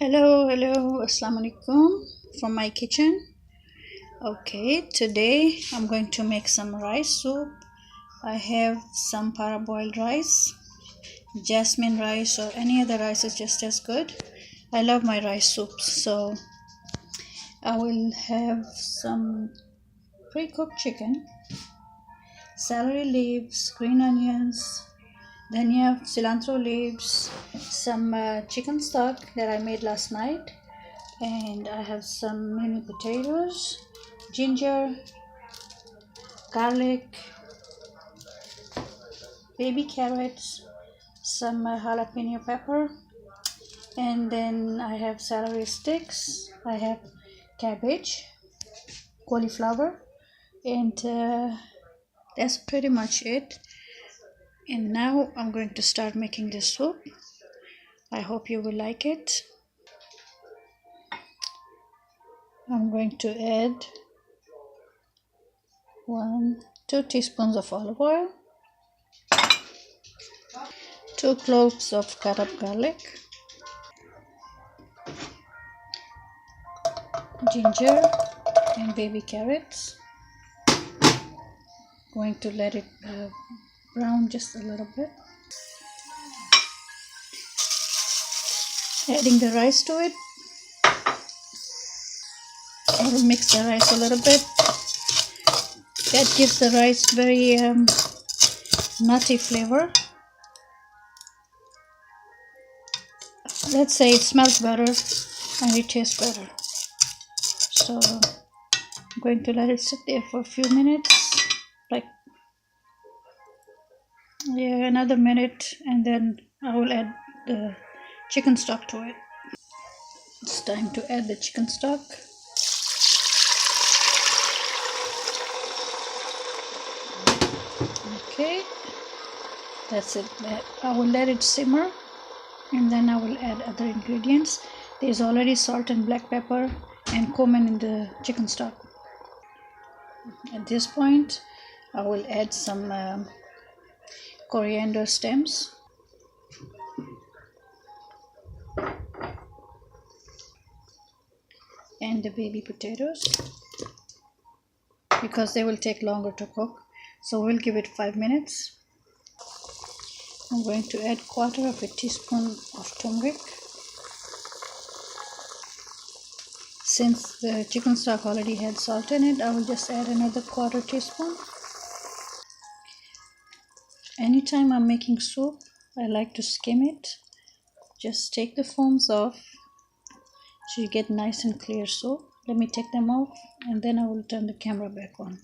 Hello, assalamu alaikum from my kitchen. Okay, today I'm going to make some rice soup. I have some parboiled rice, jasmine rice, or any other rice is just as good. I love my rice soups, so I will have some pre-cooked chicken, celery leaves, green onions, dhania, cilantro leaves, some chicken stock that I made last night, and I have some mini potatoes, ginger, garlic, baby carrots, some jalapeno pepper, and then I have celery sticks, I have cabbage, cauliflower, and that's pretty much it. And now I'm going to start making this soup. I hope you will like it. I'm going to add 2 teaspoons of olive oil, 2 cloves of cut up garlic, ginger and baby carrots. Going to let it brown just a little bit. Adding the rice to it. I will mix the rice a little bit. That gives the rice very nutty flavor. Let's say it smells better and it tastes better. So I'm going to let it sit there for a few minutes, like another minute, and then I will add the chicken stock to it. It's time to add the chicken stock. Okay, that's it. I will let it simmer, and then I will add other ingredients. There's already salt and black pepper and cumin in the chicken stock. At this point, I will add some coriander stems, and the baby potatoes, because they will take longer to cook, so we'll give it 5 minutes. I'm going to add 1/4 teaspoon of turmeric. Since the chicken stock already had salt in it, I will just add another 1/4 teaspoon. Anytime I'm making soup, I like to skim it. Just take the foams off so you get nice and clear soup. Let me take them off, and then I will turn the camera back on.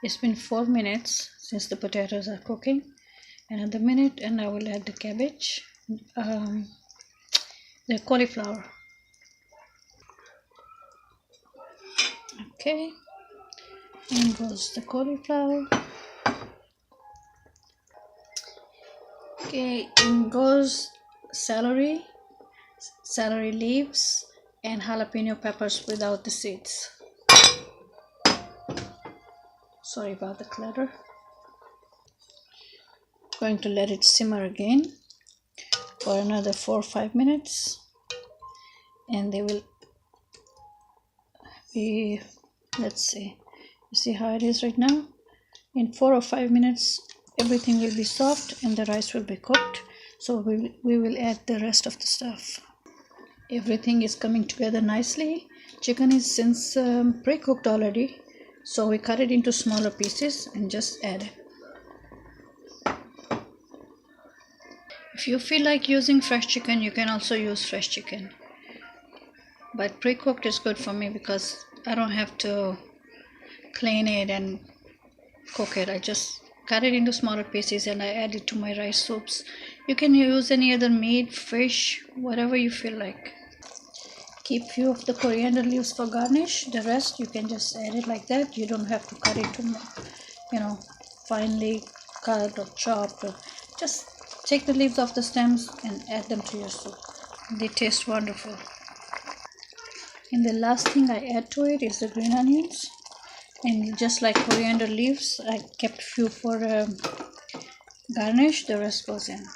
It's been 4 minutes since the potatoes are cooking. Another minute, and I will add the cabbage, the cauliflower. Okay, in goes the cauliflower. Okay, in goes celery leaves, and jalapeno peppers without the seeds. Sorry about the clutter. Going to let it simmer again for another 4 or 5 minutes, and they will be, let's see, you see how it is right now. In 4 or 5 minutes everything will be soft and the rice will be cooked, so we will add the rest of the stuff. Everything is coming together nicely. Chicken is since pre-cooked already, so we cut it into smaller pieces and just add it. If you feel like using fresh chicken, you can also use fresh chicken, but pre-cooked is good for me because I don't have to clean it and cook it. I just cut it into smaller pieces and I add it to my rice soups. You can use any other meat, fish, whatever you feel like. Keep few of the coriander leaves for garnish. The rest you can just add it like that. You don't have to cut it to finely cut or chopped. Just take the leaves off the stems and add them to your soup. They taste wonderful. And the last thing I add to it is the green onions. And just like coriander leaves, I kept few for garnish. The rest goes in.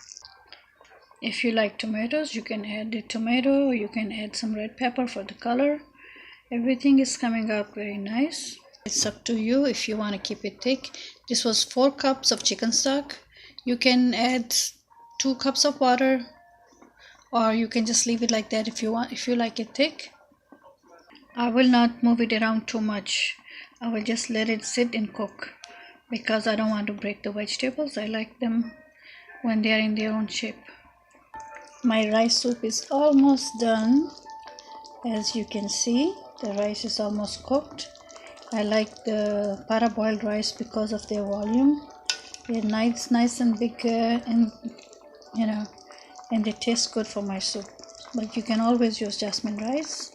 If you like tomatoes, you can add the tomato, you can add some red pepper for the color. Everything is coming out very nice. It's up to you if you want to keep it thick. This was 4 cups of chicken stock. You can add 2 cups of water, or you can just leave it like that if you want, if you like it thick. I will not move it around too much. I will just let it sit and cook because I don't want to break the vegetables. I like them when they are in their own shape. My rice soup is almost done. As you can see, the rice is almost cooked. I like the parboiled rice because of their volume. They're nice and big, and and they taste good for my soup. But you can always use jasmine rice.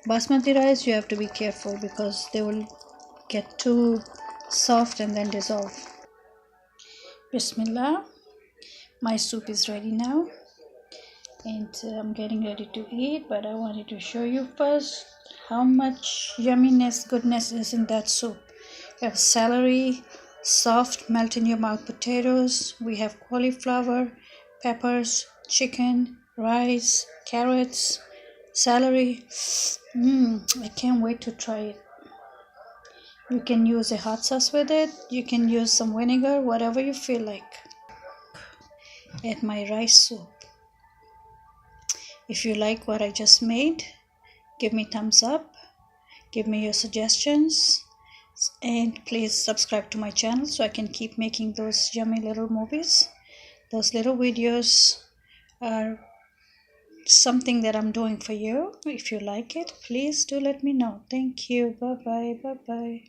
Basmati rice, you have to be careful because they will get too soft and then dissolve. Bismillah. My soup is ready now, and I'm getting ready to eat, but I wanted to show you first how much yumminess, goodness is in that soup. We have celery, soft melt in your mouth potatoes. We have cauliflower, peppers, chicken, rice, carrots, celery. I can't wait to try it. You can use a hot sauce with it. You can use some vinegar, whatever you feel like. Add my rice soup. If you like what I just made, give me thumbs up, give me your suggestions, and please subscribe to my channel so I can keep making those yummy little movies. Those little videos are something that I'm doing for you. If you like it, please do let me know. Thank you. Bye bye.